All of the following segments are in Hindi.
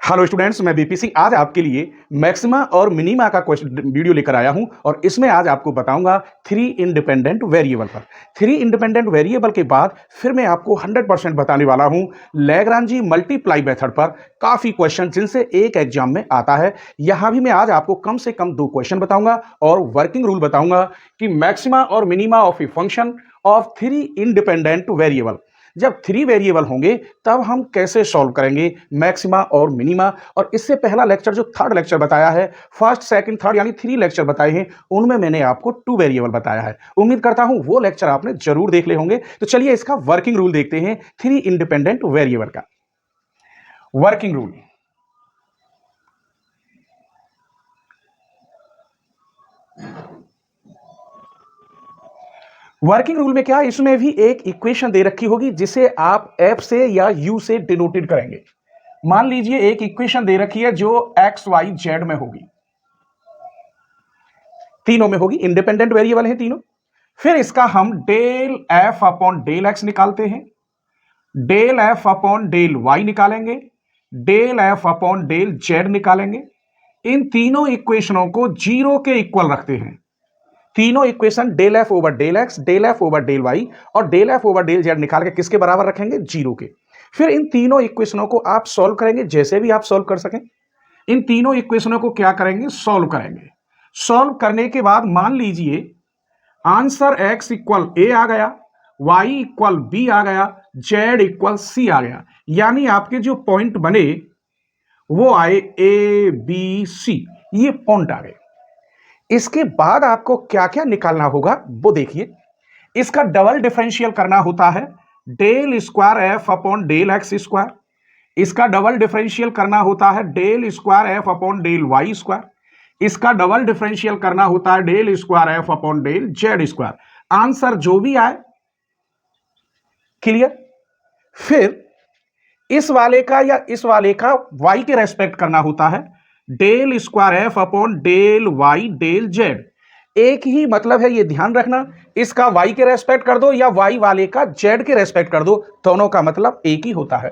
हेलो स्टूडेंट्स, मैं बीपी सिंह आज आपके लिए मैक्सिमा और मिनिमा का क्वेश्चन वीडियो लेकर आया हूं और इसमें आज आपको बताऊंगा थ्री इंडिपेंडेंट वेरिएबल पर। थ्री इंडिपेंडेंट वेरिएबल के बाद फिर मैं आपको 100% बताने वाला हूं लैग्रांजी मल्टीप्लाई मेथड पर। काफ़ी क्वेश्चन जिनसे एक एग्जाम में आता है, यहां भी मैं आज आपको कम से कम 2 क्वेश्चन बताऊंगा और वर्किंग रूल बताऊंगा कि मैक्सिमा और minima of a function of three independent variable. जब थ्री वेरिएबल होंगे तब हम कैसे सॉल्व करेंगे मैक्सिमा और मिनिमा। और इससे पहला लेक्चर जो थर्ड लेक्चर बताया है, फर्स्ट सेकंड थर्ड यानी 3 लेक्चर बताए हैं, उनमें मैंने आपको 2 वेरिएबल बताया है। उम्मीद करता हूं वो लेक्चर आपने जरूर देख ले होंगे। तो चलिए इसका वर्किंग रूल देखते हैं थ्री इंडिपेंडेंट वेरिएबल का। वर्किंग रूल, वर्किंग रूल में क्या, इसमें भी एक इक्वेशन दे रखी होगी जिसे आप एफ से या यू से डिनोटेड करेंगे। मान लीजिए एक इक्वेशन दे रखी है जो एक्स वाई जेड में होगी, तीनों में होगी, इंडिपेंडेंट वेरिएबल है तीनों। फिर इसका हम del F upon del X निकालते हैं, del F upon del Y निकालेंगे, del F upon del Z निकालेंगे। इन तीनों इक्वेशनों को जीरो के इक्वल रखते हैं। तीनों equation del F over del x, del F over del Y और del F over del Z निकाल के किसके बराबर रखेंगे? जीरो के। फिर इन तीनों इक्वेशनों को आप सॉल्व करेंगे, जैसे भी आप सॉल्व कर सकें। इन तीनों इक्वेशनों को क्या करेंगे? सॉल्व करेंगे। सॉल्व करने के बाद मान लीजिए आंसर x इक्वल ए आ गया, y इक्वल बी आ गया, z इक्वल सी आ गया। यानी आपके जो पॉइंट बने वो आए ए बी सी, ये पॉइंट आ गए। इसके बाद आपको क्या क्या निकालना होगा वो देखिए। इसका डबल डिफरेंशियल करना होता है, del square f upon del x square. इसका डबल डिफरेंशियल करना होता है del square f upon del y square. इसका डबल डिफरेंशियल करना होता है del square f upon del z square. Answer जो भी आए, क्लियर। फिर इस वाले का या इस वाले का वाई के रेस्पेक्ट करना होता है, del square f upon del y del z. एक ही मतलब है, ये ध्यान रखना। इसका वाई के रेस्पेक्ट कर दो या वाई वाले का जेड के रेस्पेक्ट कर दो, दोनों का मतलब एक ही होता है।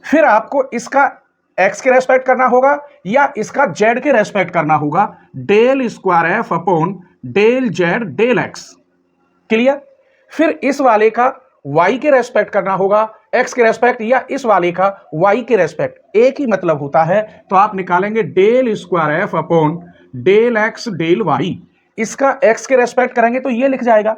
फिर आपको इसका एक्स के रेस्पेक्ट करना होगा या इसका जेड के रेस्पेक्ट करना होगा, del square f upon del z del x, clear. फिर इस वाले का y के रेस्पेक्ट करना होगा, x के रेस्पेक्ट, या इस वाले का y के रेस्पेक्ट, एक ही मतलब होता है। तो आप निकालेंगे del square f upon del x del y. इसका x के रेस्पेक्ट करेंगे तो ये लिख जाएगा,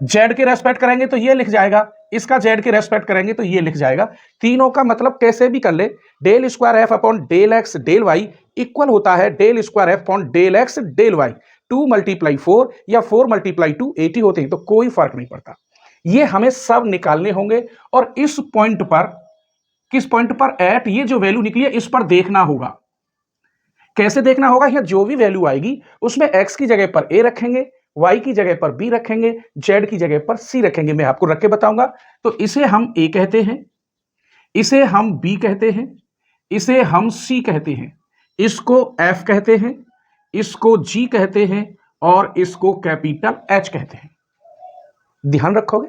z के रेस्पेक्ट करेंगे तो ये लिख जाएगा, इसका z के रेस्पेक्ट करेंगे तो ये लिख जाएगा। तीनों का मतलब कैसे भी कर ले, del square f upon del x del y equal होता है del square f upon del x del y. 2 multiply 4 या 4 मल्टीप्लाई 2 80 होते हैं, तो कोई फर्क नहीं पड़ता। ये हमें सब निकालने होंगे और इस पॉइंट पर, किस पॉइंट पर, एट ये जो वैल्यू निकली है इस पर देखना होगा। कैसे देखना होगा? यहां जो भी वैल्यू आएगी उसमें x की जगह पर a रखेंगे, y की जगह पर b रखेंगे, z की जगह पर c रखेंगे। मैं आपको रख के बताऊंगा। तो इसे हम a कहते हैं, इसे हम b कहते हैं, इसे हम c कहते हैं, इसको f कहते हैं, इसको g कहते हैं और इसको कैपिटल H कहते हैं। ध्यान रखोगे?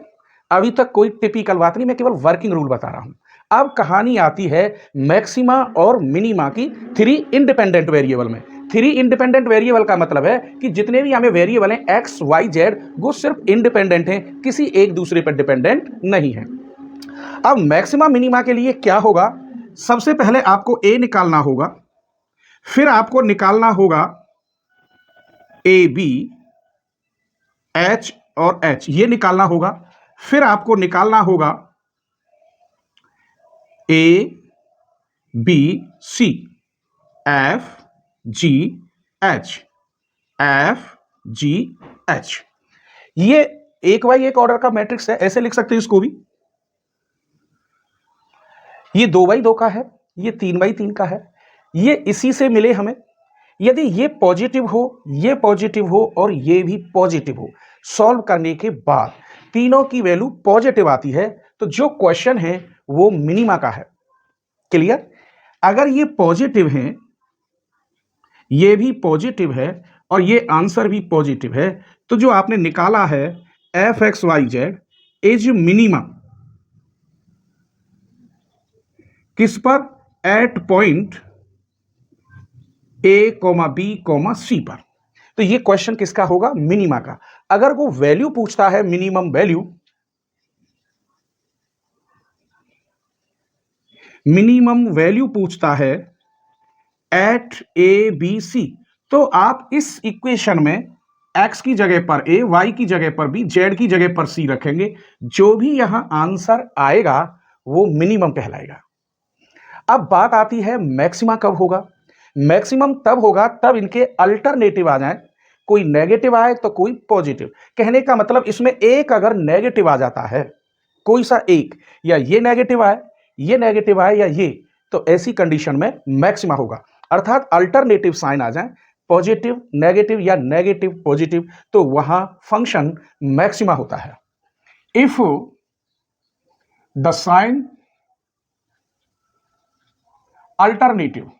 अभी तक कोई टिपिकल बात नहीं, मैं केवल वर्किंग रूल बता रहा हूं। अब कहानी आती है मैक्सिमा और मिनिमा की थ्री इंडिपेंडेंट वेरिएबल में। थ्री इंडिपेंडेंट वेरिएबल का मतलब है कि जितने भी हमें वेरिएबल हैं एक्स वाई जेड, वो सिर्फ इंडिपेंडेंट हैं, किसी एक दूसरे पर डिपेंडेंट नहीं है। अब मैक्सिमा मिनिमा के लिए क्या होगा? सबसे पहले आपको ए निकालना होगा, फिर आपको निकालना होगा ए बी, एच और एच, ये निकालना होगा। फिर आपको निकालना होगा A B C, F G H, F G H. ये एक बाई एक ऑर्डर का मैट्रिक्स है, ऐसे लिख सकते हैं इसको भी। ये 2x2 का है, ये 3x3 का है, ये इसी से मिले हमें। यदि ये पॉजिटिव हो, ये पॉजिटिव हो और ये भी पॉजिटिव हो, सॉल्व करने के बाद तीनों की वैल्यू पॉजिटिव आती है, तो जो क्वेश्चन है वो मिनिमा का है, क्लियर। अगर ये पॉजिटिव है, ये भी पॉजिटिव है और ये आंसर भी पॉजिटिव है, तो जो आपने निकाला है F X Y Z is minima, किस पर? At point A comma B comma C पर। तो ये क्वेश्चन किसका होगा? मिनिमा का। अगर वो वैल्यू पूछता है, मिनिमम वैल्यू, मिनिमम वैल्यू पूछता है एट ए बी सी, तो आप इस इक्वेशन में x की जगह पर a, y की जगह पर b, z की जगह पर c रखेंगे। जो भी यहां आंसर आएगा वो मिनिमम कहलाएगा। अब बात आती है मैक्सिमा कब होगा? मैक्सिमम तब होगा तब इनके अल्टरनेटिव आ जाए, कोई नेगेटिव आए तो कोई पॉजिटिव। कहने का मतलब इसमें एक अगर नेगेटिव आ जाता है, कोई सा एक, या ये नेगेटिव आए, ये नेगेटिव आए, या ये, तो ऐसी कंडीशन में मैक्सिमा होगा। अर्थात अल्टरनेटिव साइन आ जाए, पॉजिटिव नेगेटिव या नेगेटिव पॉजिटिव, तो वहां फंक्शन मैक्सिमा होता है। If the sign alternative,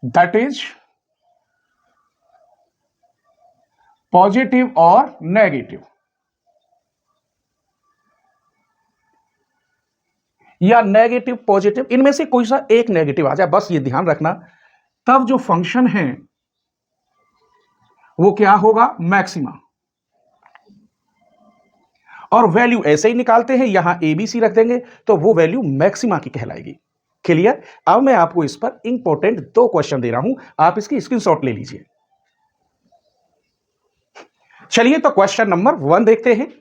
that is positive और नेगेटिव, या नेगेटिव पॉजिटिव, इनमें से कोई सा एक नेगेटिव आ जाए, बस ये ध्यान रखना, तब जो फंक्शन है वो क्या होगा? मैक्सिमा। और वैल्यू ऐसे ही निकालते हैं, यहां ए बी सी रख देंगे तो वो वैल्यू मैक्सिमा की कहलाएगी। क्लियर? अब मैं आपको इस पर इंपॉर्टेंट 2 क्वेश्चन दे रहा हूं, आप इसकी स्क्रीनशॉट ले लीजिए। चलिए तो क्वेश्चन नंबर 1 देखते हैं।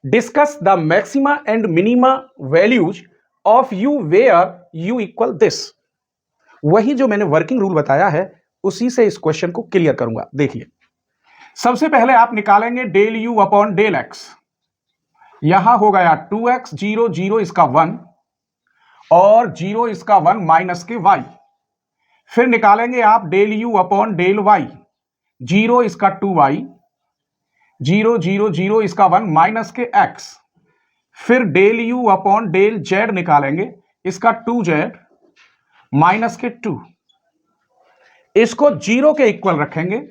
Discuss the maxima and minima values of u where u equal this. वही जो मैंने वर्किंग रूल बताया है उसी से इस क्वेश्चन को क्लियर करूंगा। देखिए, सबसे पहले आप निकालेंगे del u upon del x. यहां हो गया 2x, 0 0 इसका 1, और 0 इसका 1 माइनस के y। फिर निकालेंगे आप del u upon del y, 0 इसका 2y, 0 0 0 इसका 1 माइनस के x। फिर del u upon del z निकालेंगे, इसका 2z माइनस के 2। इसको 0 के इक्वल रखेंगे।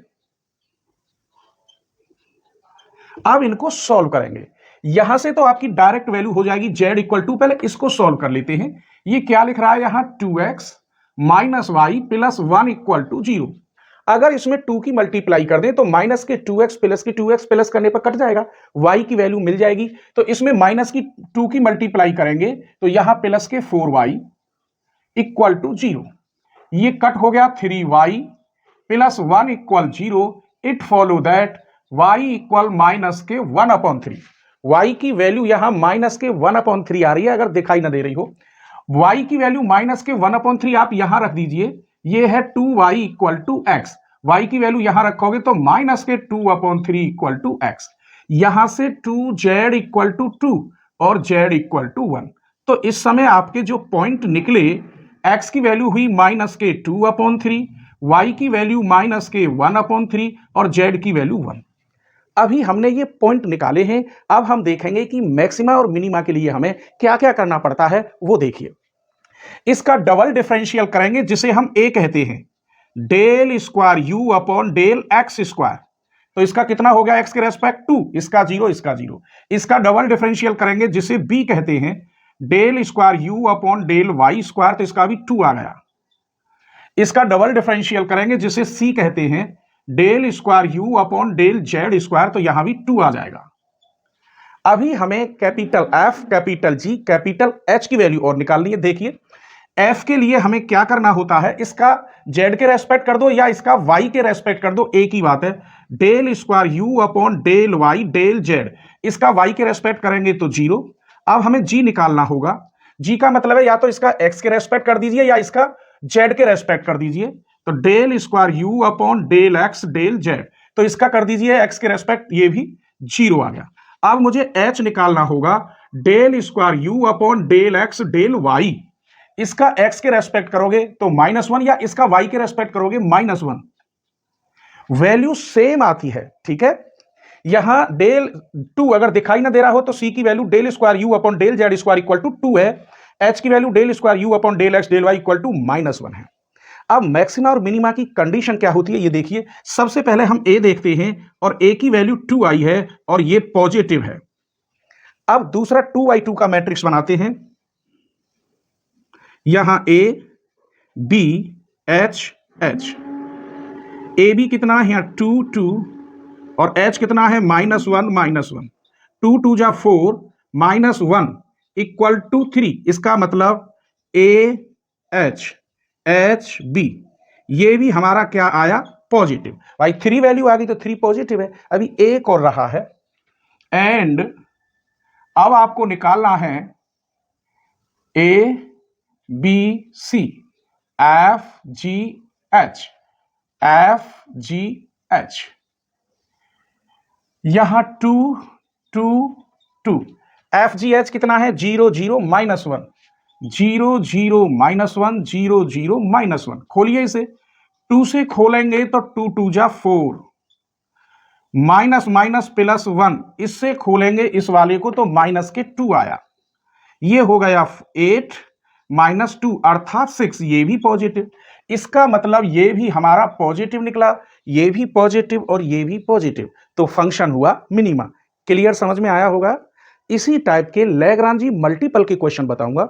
अब इनको सॉल्व करेंगे। यहां से तो आपकी डायरेक्ट वैल्यू हो जाएगी z इक्वल टू, पहले इसको सॉल्व कर लेते हैं। ये क्या लिख रहा है यहां? 2x minus y plus 1 equal to 0। अगर इसमें 2 की मल्टीप्लाई कर दें तो माइनस के 2x प्लस की 2x प्लस करने पर कट जाएगा, y की वैल्यू मिल जाएगी। तो इसमें माइनस की 2 की मल्टीप्लाई करेंगे तो यहां प्लस के 4y इक्वल टू 0। ये कट हो गया 3y plus 1 equal 0। It follow that y equal minus के 1/3। y की वैल्यू यहां माइनस के 1/3 आ रही है, अगर दिखाई ना दे रही हो। y की वैल्यू माइनस के 1/3 आप यहां रख दीजिए, ये है 2y equal to x. y की वैल्यू यहां रखोगे तो माइनस के 2/3 इक्वल टू एक्स। यहां से 2z इक्वल टू 2 और z इक्वल टू 1। तो इस समय आपके जो पॉइंट निकले, x की वैल्यू हुई माइनस के 2/3, y की वैल्यू माइनस के 1/3 और z की वैल्यू 1। अभी हमने ये पॉइंट निकाले हैं। अब हम देखेंगे कि मैक्सिमा और मिनिमा के लिए हमें क्या क्या करना पड़ता है, वो देखिए। इसका डबल डिफरेंशियल करेंगे, जिसे हम a कहते हैं, del square u upon del x square. तो इसका कितना हो गया x के रेस्पेक्ट 2, इसका 0, इसका 0। इसका डबल डिफरेंशियल करेंगे जिसे b कहते हैं, del square u upon del y square. तो इसका भी 2 आ गया। इसका डबल डिफरेंशियल करेंगे जिसे c कहते हैं, del square u upon del z square. तो यहां भी 2 आ जाएगा। अभी हमें capital F, capital G, capital H की वैल्यू और निकालनी है। देखिए, F के लिए हमें क्या करना होता है, इसका Z के रेस्पेक्ट कर दो या इसका Y के रेस्पेक्ट कर दो, एक ही बात है। Del square U upon del Y del Z, इसका Y के रेस्पेक्ट करेंगे तो 0। अब हमें G निकालना होगा। G का मतलब है या तो इसका X के रेस्पेक्ट कर दीजिए या इसका Z के रेस्पेक्ट कर दीजिए। तो del square U upon del X del Z, तो इसका कर दीजिए X के रेस्पेक्ट, ये भी 0 आ गया। अब मुझे H निकालना होगा, del square U upon del X del Y। इसका x के रेस्पेक्ट करोगे तो -1 या इसका y के रेस्पेक्ट करोगे -1। वैल्यू सेम आती है, ठीक है। यहां डेल 2 अगर दिखाई ना दे रहा हो तो c की value del square u upon del z square equal to 2 है। h की value del square u upon del x del y equal to -1 है। अब मैक्सिमा और मिनिमा की कंडीशन क्या होती है ये देखिए। सबसे पहले हम a देखते हैं और a की वैल्यू 2 आई है और ये पॉजिटिव है। अब दूसरा 2/2 का मैट्रिक्स बनाते हैं। यहां A B H H, A B कितना है यहां 2 2 और एच कितना है -1 -1, 2 2 जा 4 -1 इक्वल टू 3। इसका मतलब ए एच एच बी, ये भी हमारा क्या आया पॉजिटिव। भाई 3 वैल्यू आ गई तो 3 पॉजिटिव है। अभी एक और रहा है, एंड अब आपको निकालना है A B C F G H, F G H, यहां 2 2 2, एफ जी एच कितना है 0 0 -1, 0 0 -1 0 0 -1। खोलिए इसे, 2 से खोलेंगे तो 2 2 जा 4, माइनस माइनस प्लस 1, इससे खोलेंगे इस वाले को तो माइनस के 2 आया, ये हो गया 8 -2 अर्थात 6, ये भी पॉजिटिव। इसका मतलब ये भी हमारा पॉजिटिव निकला, ये भी पॉजिटिव और ये भी पॉजिटिव, तो फंक्शन हुआ मिनिमा। क्लियर, समझ में आया होगा। इसी टाइप के लैग्रांजी मल्टीपल के क्वेश्चन बताऊंगा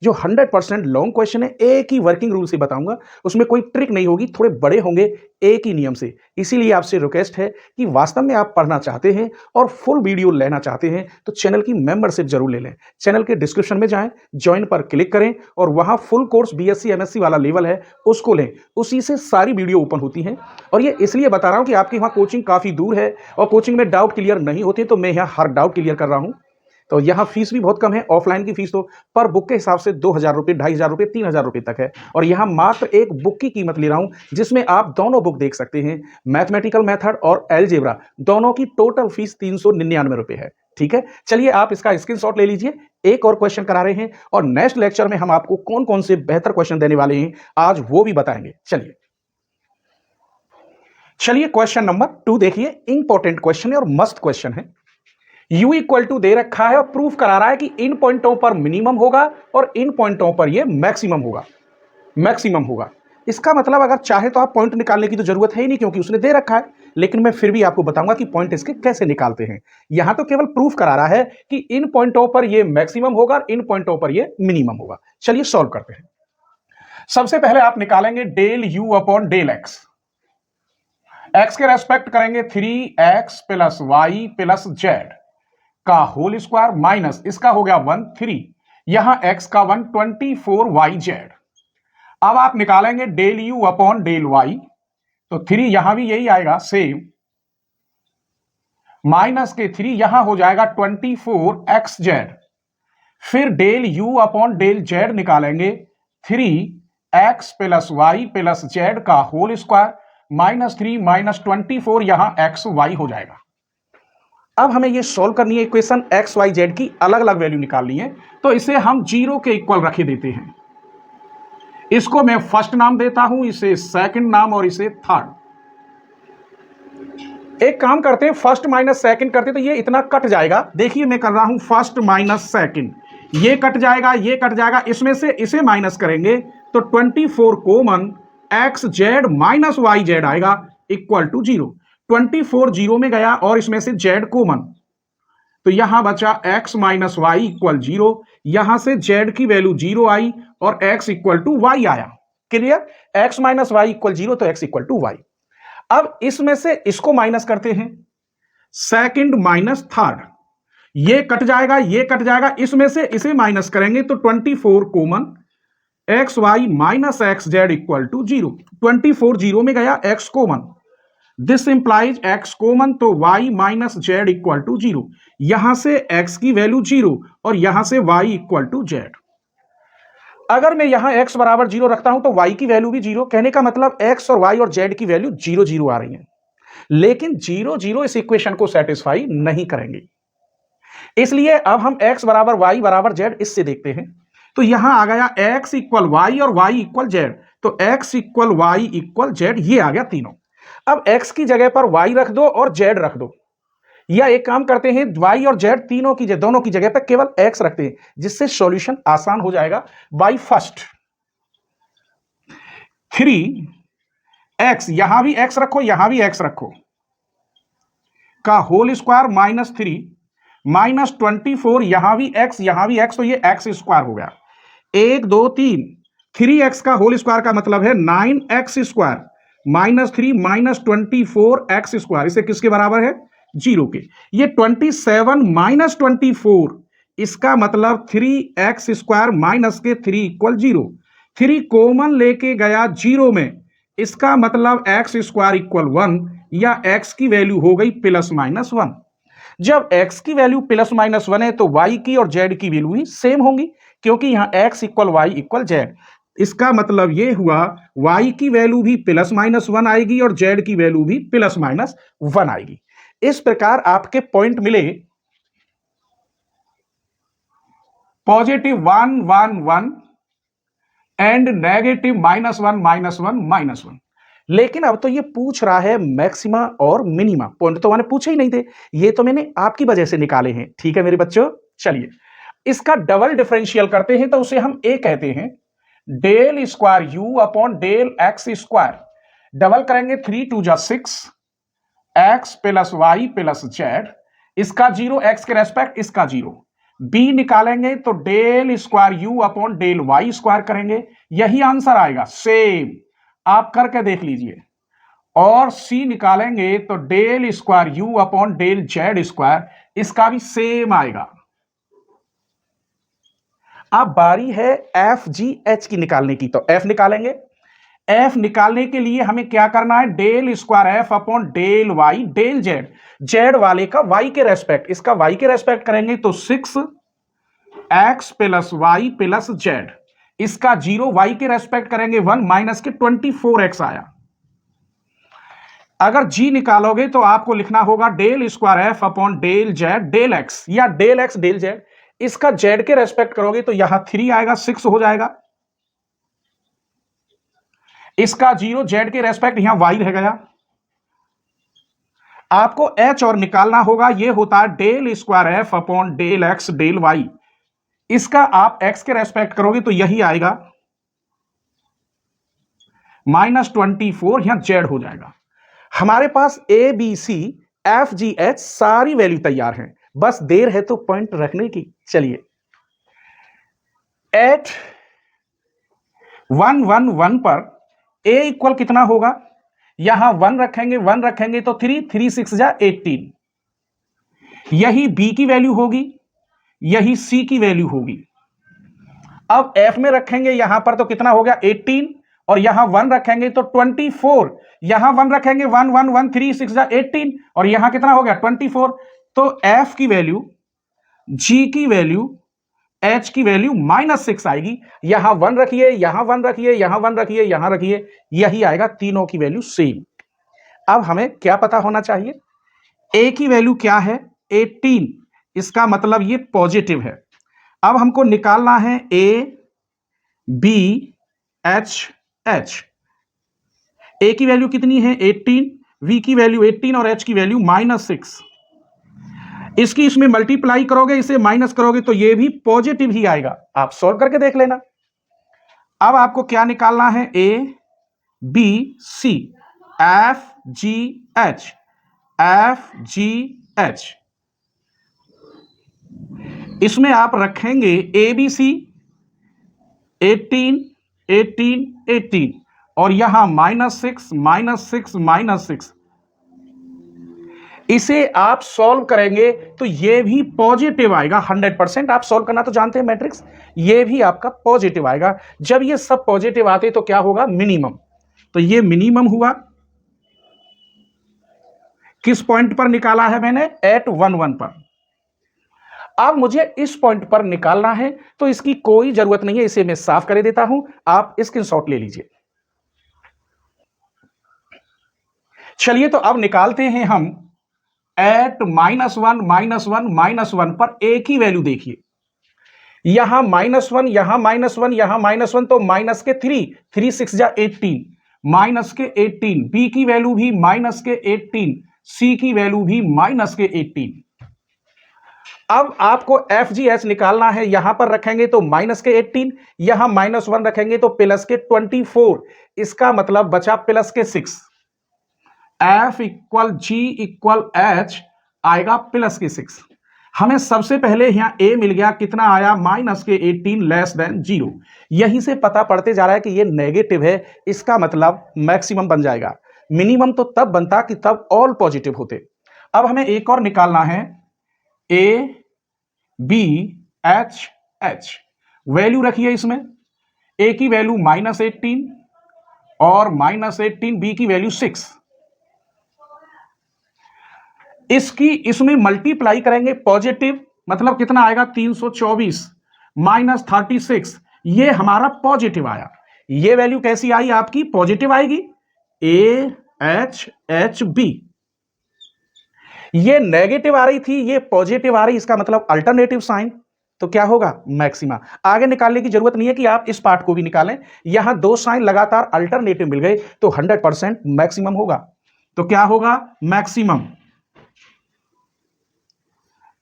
जो 100% लॉन्ग क्वेश्चन है, एक ही वर्किंग रूल से बताऊंगा, उसमें कोई ट्रिक नहीं होगी, थोड़े बड़े होंगे एक ही नियम से। इसीलिए आपसे रिक्वेस्ट है कि वास्तव में आप पढ़ना चाहते हैं और फुल वीडियो लेना चाहते हैं तो चैनल की मेंबरशिप जरूर ले लें। चैनल के डिस्क्रिप्शन में जाएं, ज्वाइन पर क्लिक करें और वहां फुल कोर्स बीएससी एमएससी वाला लेवल है उसको लें, उसी से सारी वीडियो ओपन होती हैं। और ये इसलिए बता रहा हूं कि आपके वहां कोचिंग काफी दूर है और कोचिंग में डाउट क्लियर नहीं होते, तो मैं यहाँ हर डाउट क्लियर कर रहा हूं। तो यहाँ फीस भी बहुत कम है, ऑफलाइन की फीस तो पर बुक के हिसाब से 2,000 रुपये, 2,500 रुपये, 3,000 रुपये तक है। और यहाँ मात्र एक बुक की कीमत ले रहा हूँ जिसमें आप दोनों बुक देख सकते हैं, मैथमेटिकल मेथड और अलजेब्रा, दोनों की टोटल फीस 399 रुपये है। ठीक है, चलिए आप इसका स्क्रीनशॉट ले लीजिए। एक और क्वेश्चन करा रहे हैं और नेक्स्ट लेक्चर में हम आपको कौन कौन से बेहतर क्वेश्चन देने वाले हैं आज वो भी बताएंगे। चलिए क्वेश्चन नंबर 2 देखिए, इंपॉर्टेंट क्वेश्चन है और मस्त क्वेश्चन है। u इक्वल टू दे रखा है और प्रूफ करा रहा है कि इन पॉइंटों पर मिनिमम होगा और इन पॉइंटों पर ये मैक्सिमम होगा। इसका मतलब अगर चाहे तो आप पॉइंट निकालने की तो जरूरत है ही नहीं क्योंकि उसने दे रखा है, लेकिन मैं फिर भी आपको बताऊंगा कि पॉइंट इसके कैसे निकालते हैं। यहां तो केवल प्रूफ करा रहा है कि इन पॉइंटों पर ये मैक्सिमम होगा और इन पॉइंटों पर ये मिनिमम होगा। चलिए सॉल्व करते हैं। सबसे पहले आप निकालेंगे del u upon del x, x के रेस्पेक्ट करेंगे 3x plus y plus z का होल स्क्वायर माइनस इसका हो गया 1 3, यहां x का 1 24 वाई जेड। अब आप निकालेंगे del u upon del y, तो 3 यहां भी यही आएगा सेम, माइनस के 3 यहां हो जाएगा 24 एक्स जेड। फिर del u upon del z निकालेंगे 3x plus y plus z का होल स्क्वायर माइनस 3 माइनस 24 यहां एक्स वाई हो जाएगा। अब हमें ये सॉल्व करनी है इक्वेशन, एक्स वाई जेड की अलग अलग वैल्यू निकालनी है, तो इसे हम 0 के इक्वल रखे देते हैं। इसको मैं फर्स्ट नाम देता हूं, इसे सेकंड नाम और इसे थर्ड। एक काम करते हैं, फर्स्ट माइनस सेकंड करते तो ये इतना कट जाएगा। देखिए मैं कर रहा हूं फर्स्ट माइनस सेकंड, ये कट जाएगा, ये कट जाएगा, इसमें से इसे माइनस करेंगे तो 24 common x z minus y z आएगा इक्वल टू 0। 24 0 में गया और इसमें से z कॉमन, तो यहां बचा x माइनस वाई इक्वल 0, यहां से z की वैल्यू 0 आई और x इक्वल टू वाई आया। Clear, x minus y equal 0 तो x इक्वल टू वाई। अब इसमें से इसको माइनस करते हैं, सेकंड माइनस थर्ड, ये कट जाएगा, ये कट जाएगा, इसमें से इसे माइनस करेंगे तो 24 common x y minus x z equal to 0। 24 0 में गया, x common, this implies x common तो y minus z equal to 0, यहां से x की वैल्यू 0 और यहां से y इक्वल टू जेड। अगर मैं यहां x बराबर 0 रखता हूं तो y की वैल्यू भी 0, कहने का मतलब x और y और z की वैल्यू 0 0 आ रही है, लेकिन 0 0 इस इक्वेशन को सेटिस्फाई नहीं करेंगे। इसलिए अब हम x बराबर y बराबर z इससे देखते हैं, तो यहां आ गया x इक्वल y और y इक्वल z, तो x equal y equal z, ये आ गया तीनों। अब x की जगह पर y रख दो और z रख दो, या एक काम करते हैं y और z तीनों की दोनों की जगह पर केवल x रखते हैं, जिससे सॉल्यूशन आसान हो जाएगा। y फर्स्ट 3x, यहां भी x रखो, यहां भी x रखो, का होल स्क्वायर माइनस 3 -24, यहां भी x यहां भी x, तो ये x स्क्वायर हो गया। 1 2 3 3x का होल स्क्वायर का मतलब है 9x स्क्वायर -3 -24x स्क्वायर, इसे किसके बराबर है? 0 के। ये 27 -24, इसका मतलब 3x स्क्वायर माइनस के 3 इक्वल 0। 3 कॉमन लेके गया 0 में, इसका मतलब x स्क्वायर इक्वल 1, या x की वैल्यू हो गई +-1। जब x की वैल्यू +-1 है तो y की और z की वैल्यू ही सेम होंगी, क्योंकि यहां x equal y equal z। इसका मतलब यह हुआ y की वैल्यू भी +-1 आएगी और z की वैल्यू भी +-1 आएगी। इस प्रकार आपके पॉइंट मिले +1 1 1 एंड -1 -1 -1। लेकिन अब तो ये पूछ रहा है मैक्सिमा और मिनिमा। पॉइंट तो मैंने पूछे ही नहीं थे, ये तो मैंने आपकी वजह से निकाले हैं। ठीक है मेरे बच्चों, चलिए इसका डबल डिफरेंशियल करते हैं, तो उसे हम ए कहते हैं del square u upon del x square. Double करेंगे 3 2 जा 6 x plus y plus z, इसका 0 एक्स के रेस्पेक्ट, इसका 0। बी निकालेंगे तो del square u upon del y square करेंगे, यही आंसर आएगा, सेम आप करके देख लीजिए। और सी निकालेंगे तो del square u upon del z square, इसका भी सेम आएगा। अब बारी है एफ जी एच की निकालने की, तो एफ निकालेंगे। एफ निकालने के लिए हमें क्या करना है? Del square f upon del y del z, z वाले का वाई के रेस्पेक्ट, इसका वाई के रेस्पेक्ट करेंगे तो 6 x plus y plus z, इसका 0 वाई के रेस्पेक्ट करेंगे 1 माइनस के 24x आया। अगर जी निकालोगे तो आपको लिखना होगा del square f upon del z del x, या डेल एक्स डेल जेड, इसका जेड के रेस्पेक्ट करोगे तो यहां 3 आएगा, 6 हो जाएगा, इसका 0 जेड के रेस्पेक्ट, यहां वाई रह गया। आपको एच और निकालना होगा, यह होता है del square f upon del x del y, इसका आप एक्स के रेस्पेक्ट करोगे तो यही आएगा -24, यहां जेड हो जाएगा। हमारे पास A B C F G H सारी वैल्यू तैयार हैं, बस देर है तो पॉइंट रखने की। चलिए एट 1 1 1 पर ए इक्वल कितना होगा? यहां 1 रखेंगे, 1 रखेंगे तो 3 3 6 जा 18, यही बी की वैल्यू होगी, यही सी की वैल्यू होगी। अब एफ में रखेंगे यहां पर तो कितना हो गया 18, और यहां 1 रखेंगे तो 24, यहां 1 रखेंगे 1 1 1 3 6 जा 18, और यहां कितना हो गया 24। तो एफ की वैल्यू, जी की वैल्यू, एच की वैल्यू -6 आएगी। यहां 1 रखिए, यहां 1 रखिए, यहां 1 रखिए, यहां रखिए, यही आएगा, तीनों की वैल्यू सेम। अब हमें क्या पता होना चाहिए? ए की वैल्यू क्या है? 18, इसका मतलब ये पॉजिटिव है। अब हमको निकालना है ए बी एच एच। ए की वैल्यू कितनी है 18, वी की वैल्यू 18 और एच की वैल्यू -6। इसकी इसमें मल्टीप्लाई करोगे, इसे माइनस करोगे तो ये भी पॉजिटिव ही आएगा। आप सॉल्व करके देख लेना। अब आपको क्या निकालना है? A B C F G H, F G h, इसमें आप रखेंगे ए बी सी 18 18 18, और यहां -6 -6 -6, इसे आप सॉल्व करेंगे तो ये भी पॉजिटिव आएगा 100%। आप सॉल्व करना तो जानते हैं मैट्रिक्स, ये भी आपका पॉजिटिव आएगा। जब ये सब पॉजिटिव आते तो क्या होगा? मिनिमम। तो ये मिनिमम हुआ। किस पॉइंट पर निकाला है मैंने? एट 1 1 पर। अब मुझे इस पॉइंट पर निकालना है, तो इसकी कोई जरूरत नहीं है, इसे मैं साफ कर देता हूं, आप स्क्रीनशॉट ले लीजिए। चलिए तो अब निकालते हैं हम एट -1 -1 पर ए की वैल्यू देखिए, यहां -1, यहां -1, यहां -1, तो माइनस के 3 3 6 जा 18, माइनस के 18, बी की वैल्यू भी माइनस के 18, सी की वैल्यू भी माइनस के 18। अब आपको एफ जी एच निकालना है, यहां पर रखेंगे तो माइनस के 18, यहां -1 रखेंगे तो प्लस के 24, इसका मतलब बचा प्लस के 6। एफ इक्वल जी इक्वल एच आएगा प्लस के 6। हमें सबसे पहले यहां ए मिल गया, कितना आया माइनस के 18 लेस देन 0। यहीं से पता पड़ते जा रहा है कि ये नेगेटिव है, इसका मतलब मैक्सिमम बन जाएगा। मिनिमम तो तब बनता कि तब ऑल पॉजिटिव होते। अब हमें एक और निकालना है, A B H h. Value रखिए इसमें, ए की वैल्यू -18 और -18, बी की वैल्यू 6। इसमें मल्टीप्लाई करेंगे, पॉजिटिव मतलब कितना आएगा 324 -36, ये हमारा पॉजिटिव आया। ये वैल्यू कैसी आई आपकी, पॉजिटिव आएगी। ए एच एच बी, ये नेगेटिव आ रही थी, ये पॉजिटिव आ रही, इसका मतलब अल्टरनेटिव साइन, तो क्या होगा मैक्सिमा। आगे निकालने की जरूरत नहीं है कि आप इस पार्ट को भी निकालें, यहां दो साइन लगातार अल्टरनेटिव मिल गए तो 100% मैक्सिमम होगा। तो क्या होगा मैक्सिमम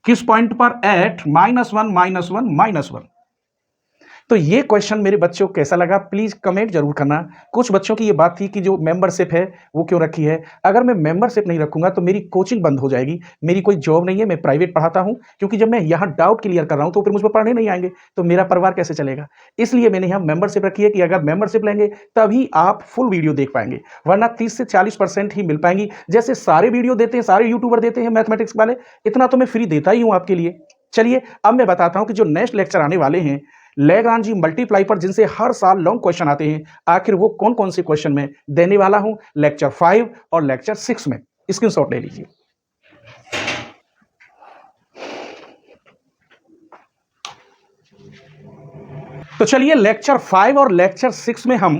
किस पॉइंट पर, एट -1 -1। तो ये क्वेश्चन मेरे बच्चों को कैसा लगा प्लीज कमेंट जरूर करना। कुछ बच्चों की ये बात थी कि जो मेंबरशिप है वो क्यों रखी है। अगर मैं मेंबरशिप नहीं रखूंगा तो मेरी कोचिंग बंद हो जाएगी, मेरी कोई जॉब नहीं है, मैं प्राइवेट पढ़ाता हूं, क्योंकि जब मैं यहाँ डाउट क्लियर कर रहा हूं तो फिर मुझ पर पढ़ने नहीं आएंगे तो मेरा परिवार कैसे चलेगा। इसलिए मैंने यहाँ मेंबरशिप रखी है कि अगर मेंबरशिप लेंगे तभी आप फुल वीडियो देख पाएंगे, वरना 30 से 40% ही मिल पाएंगी। जैसे सारे वीडियो देते हैं, सारे यूट्यूबर देते हैं मैथमेटिक्स वाले, इतना तो मैं फ्री देता ही हूं आपके लिए। चलिए अब मैं बताता हूं कि जो नेक्स्ट लेक्चर आने वाले हैं लैग्रांजी मल्टीप्लाई पर, जिनसे हर साल लॉन्ग क्वेश्चन आते हैं, आखिर वो कौन कौन से क्वेश्चन में देने वाला हूं लेक्चर 5 और लेक्चर 6 में। स्क्रीनशॉट ले लीजिए। तो चलिए लेक्चर 5 और लेक्चर 6 में हम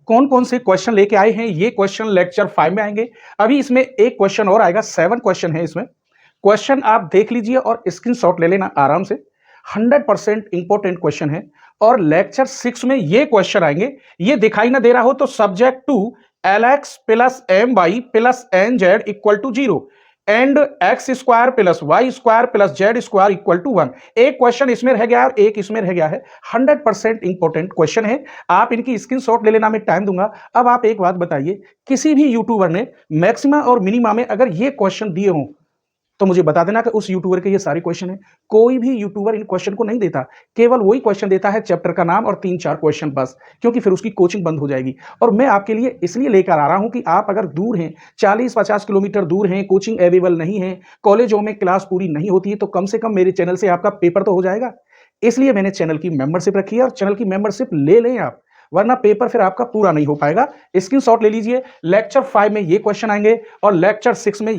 कौन कौन से क्वेश्चन लेके आए हैं, ये क्वेश्चन लेक्चर 5 में आएंगे। अभी इसमें एक क्वेश्चन और आएगा, 7 क्वेश्चन है इसमें। क्वेश्चन आप देख लीजिए और स्क्रीनशॉट ले लेना आराम से, 100% इंपॉर्टेंट क्वेश्चन है। और लेक्चर 6 में ये क्वेश्चन आएंगे, ये दिखाई ना दे रहा हो तो subject to lx plus m y plus n z equal to 0 and x square plus y square plus z square equal to 1। एक क्वेश्चन इसमें रह गया और एक इसमें रह गया है, 100% इंपॉर्टेंट क्वेश्चन है। आप इनकी स्क्रीनशॉट ले लेना, मैं टाइम दूंगा। अब आप एक बात बताइए, किसी भी यूट्यूबर ने मैक्सिमा और मिनिमा में अगर ये क्वेश्चन दिए हों तो मुझे बता देना कि उस यूट्यूबर के ये सारे क्वेश्चन हैं। कोई भी यूट्यूबर इन क्वेश्चन को नहीं देता, केवल वही क्वेश्चन देता है चैप्टर का नाम और 3-4 क्वेश्चन बस, क्योंकि फिर उसकी कोचिंग बंद हो जाएगी। और मैं आपके लिए इसलिए लेकर आ रहा हूं कि आप अगर दूर हैं, 40-50 किलोमीटर दूर हैं, कोचिंग अवेलेबल नहीं है, कॉलेजों में क्लास पूरी नहीं होती है, तो कम से कम मेरे चैनल से आपका पेपर तो हो जाएगा। इसलिए मैंने चैनल की मेंबरशिप रखी है और चैनल की मेंबरशिप ले लें आप, वरना पेपर फिर आपका पूरा नहीं हो पाएगा। स्क्रीनशॉट ले लीजिए। लेक्चर 5 में ये क्वेश्चन आएंगे और लेक्चर 6 में